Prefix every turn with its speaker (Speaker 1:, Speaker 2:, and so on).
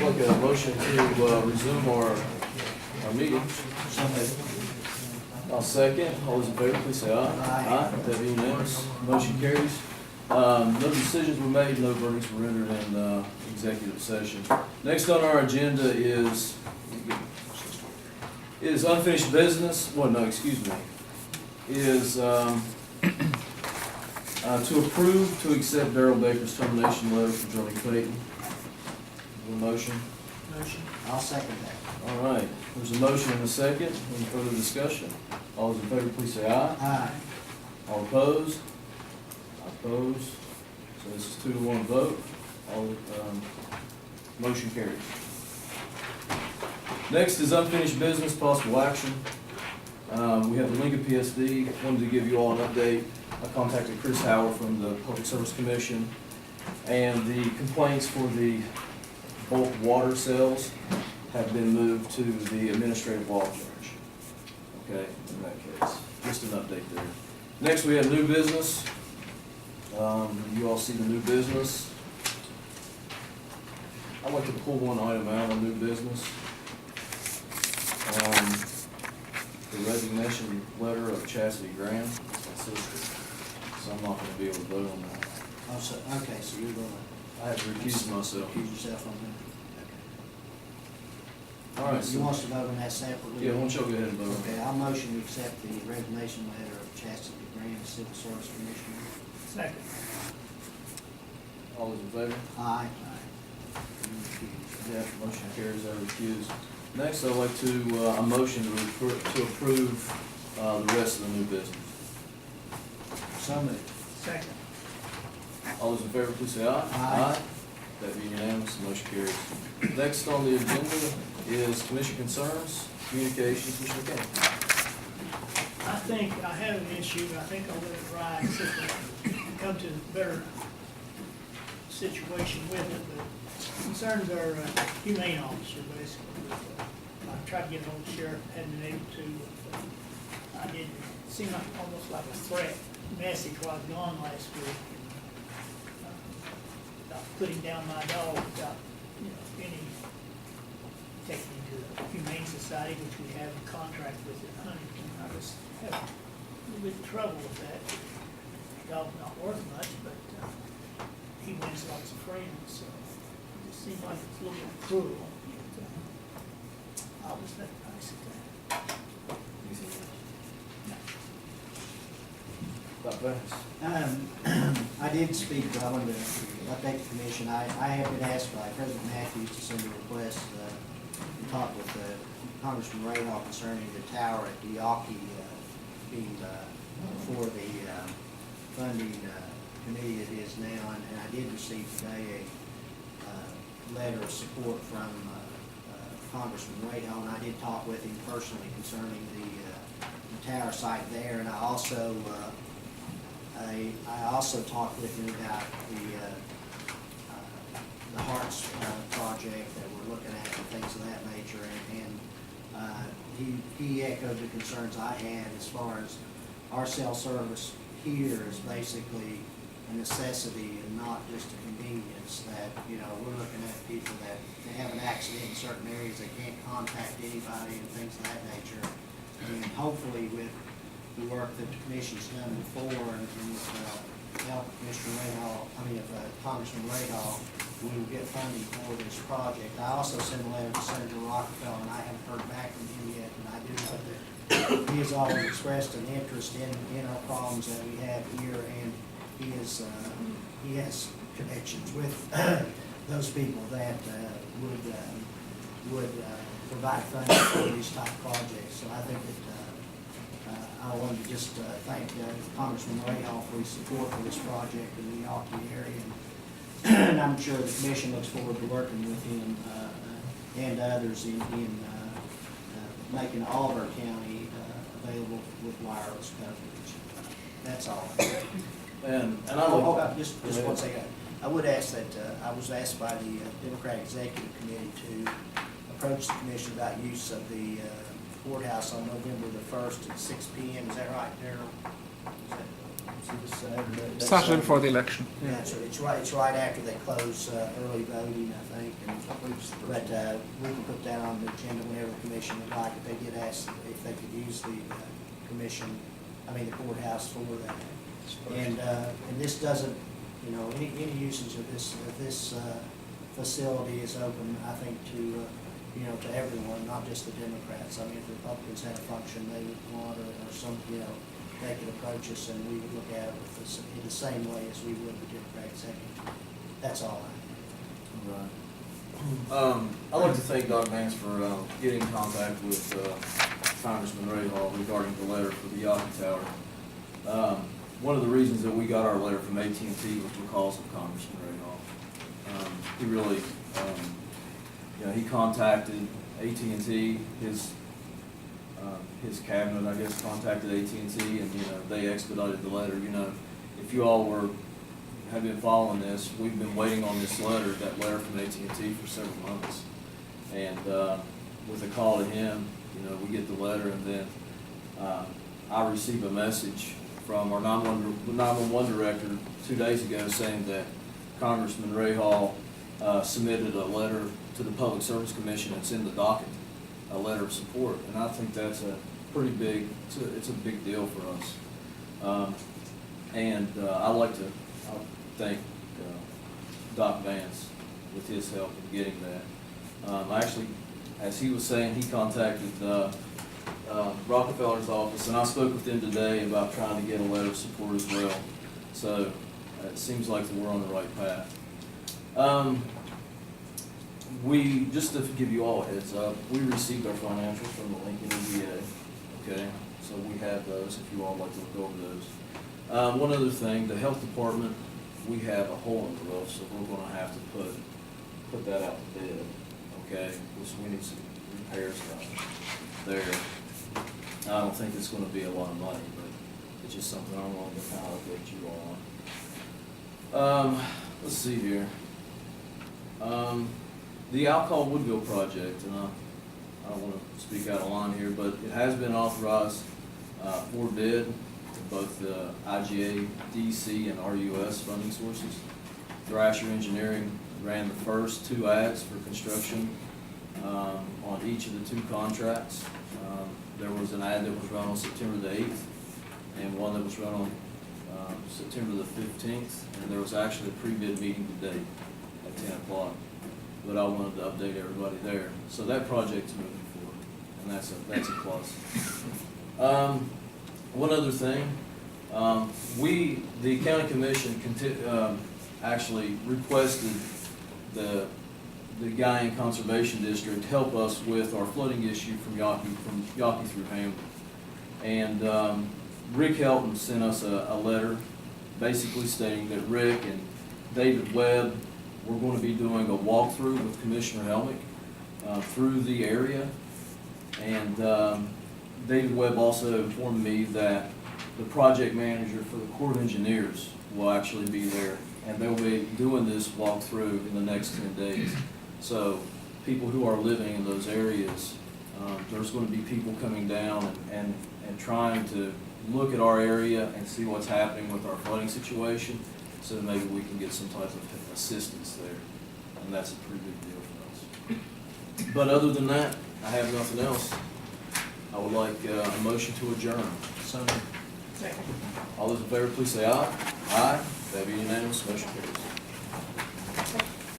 Speaker 1: like a motion to resume our meeting. I'll second. All those in favor, please say aye. Aye. That be unanimous. Motion carries. No decisions were made, no verdicts were rendered in executive session. Next on our agenda is unfinished business. Well, no, excuse me. Is to approve to accept Darrell Baker's termination letter for Johnny Clayton. A motion?
Speaker 2: Motion. I'll second that.
Speaker 1: All right. There's a motion and a second. Any further discussion? All those in favor, please say aye.
Speaker 2: Aye.
Speaker 1: All opposed? Opposed. So this is 2-1 vote. All, motion carries. Next is unfinished business, possible action. We have the Lincoln PSD. Wanted to give you all an update. I contacted Chris Howard from the Public Service Commission, and the complaints for the bulk water sales have been moved to the administrative law judge. Okay, in that case, just an update there. Next, we have new business. You all see the new business. I'd like to pull one item out on new business. The resignation letter of Chastity Graham, that's my sister. So I'm not gonna be able to vote on that.
Speaker 2: Oh, so, okay, so you're gonna
Speaker 1: I have to recuse myself.
Speaker 2: accuse yourself on that?
Speaker 1: All right,
Speaker 2: You
Speaker 1: so,
Speaker 2: want us to vote on that separately?
Speaker 1: yeah, why don't y'all go ahead and vote?
Speaker 2: Okay, I'll motion to accept the resignation letter of Chastity Graham, Civil Service Commissioner.
Speaker 3: Second.
Speaker 1: All those in favor?
Speaker 2: Aye.
Speaker 1: Yeah, motion carries, I recuse. Next, I'd like to, a motion to approve, the rest of the new business.
Speaker 2: So moved.
Speaker 3: Second.
Speaker 1: All those in favor, please say aye.
Speaker 2: Aye.
Speaker 1: That be unanimous, motion carries. Next on the agenda is commission concerns, communications, Mr. McCain.
Speaker 3: I think I have an issue, I think I'll let it ride, see if we can come to a better situation with it, but concerns are humane officer, basically. I tried to get hold of the sheriff, hadn't been able to. I did, it seemed like almost like a threat message while I was gone last week. About putting down my dog without, any taking to the Humane Society, which we have a contract with at Huntington. I just have a little bit of trouble with that. Dog's not worth much, but he wins lots of friends, so it just seems like it's a little bit cruel. I'll just let the price at that.
Speaker 1: Dr. Bass.
Speaker 2: I did speak, I wanted to update the commission. I have been asked by President Matthews to send a request to talk with Congressman Rahal concerning the tower at Yawkey being for the funding committee it is now. And I did receive today a letter of support from Congressman Rahal, and I did talk with him personally concerning the tower site there. And I also talked with him about the Hearts project that we're looking at and things of that nature, and he echoed the concerns I had as far as our cell service here is basically a necessity and not just a convenience. That we're looking at people that they have an accident in certain areas, they can't contact anybody and things of that nature. And hopefully with the work that the commission's done before and with help of Congressman Rahal, we will get funding for this project. I also sent a letter to Senator Rockefeller, and I haven't heard back from him yet, and I do know that he has always expressed an interest in our problems that we have here, and he has connections with those people that would provide funding for these type projects. So I think that I wanted to just thank Congressman Rahal for his support for this project in the Yawkey area. And I'm sure the commission looks forward to working with him and others in making Oliver County available with wireless coverage. That's all.
Speaker 1: And I
Speaker 2: just one second. I would ask that, I was asked by the Democratic Executive Committee to approach the commission about use of the courthouse on November the 1st at 6 p.m. Is that right, Darrell?
Speaker 1: This Saturday. That's
Speaker 4: Saturday before the election.
Speaker 2: Yeah, it's right after they close early voting, I think. But we can put that on the agenda whenever the commission would like. If they did ask if they could use the the courthouse for that. And this doesn't, any usage of this facility is open, I think, to everyone, not just the Democrats. I mean, if the Republicans had a function they would want or some, they could approach us and we would look at it in the same way as we would the Democratic executive. That's all I have.
Speaker 1: Right. I'd like to thank Doc Vance for getting in contact with Congressman Ray Hall regarding the letter for the Yawkey Tower. One of the reasons that we got our letter from AT&T was because of Congressman Ray Hall. He really, he contacted AT&T, his cabinet, I guess, contacted AT&T, and they expedited the letter. If you all have been following this, we've been waiting on that letter from AT&T for several months. And with a call to him, we get the letter, and then I receive a message from our 911 director 2 days ago saying that Congressman Ray Hall submitted a letter to the Public Service Commission. It's in the docket, a letter of support, and I think that's a pretty big, it's a big deal for us. I'd like to thank Doc Vance with his help in getting that. Actually, as he was saying, he contacted Rockefeller's office, and I spoke with them today about trying to get a letter of support as well. So it seems like that we're on the right path. Just to give you all a heads up, we received our financials from the Lincoln EDA, okay? So we have those if you all like to look over those. One other thing, the health department, we have a hole in the roof, so we're gonna have to put that out to bid, okay? Because we need some repairs done there. I don't think it's gonna be a lot of money, but it's just something I wanted to kind of update you all on. Let's see here. The Alcoa Woodville project, and I don't want to speak out of line here, but it has been authorized for bid to both the IGA, DC, and RUS funding sources. Thrasher Engineering ran the first 2 ads for construction on each of the 2 contracts. There was an ad that was run on September the 8th and one that was run on September the 15th, and there was actually a pre-bid meeting today at 10 o'clock. But I wanted to update everybody there. So that project's moving forward, and that's a plus. One other thing, the county commission actually requested the Guyan Conservation District help us with our flooding issue from Yawkey through Hamden. And Rick Helton sent us a letter basically stating that Rick and David Webb were going to be doing a walkthrough with Commissioner Helmick through the area. And David Webb also informed me that the project manager for the Corps of Engineers will actually be there, and they'll be doing this walkthrough in the next 10 days. So people who are living in those areas, there's going to be people coming down and trying to look at our area and see what's happening with our flooding situation, so that maybe we can get some type of assistance there. And that's a pretty big deal for us. But other than that, I have nothing else. I would like a motion to adjourn.
Speaker 3: Second.
Speaker 1: All those in favor, please say aye. Aye. That be unanimous. Motion carries.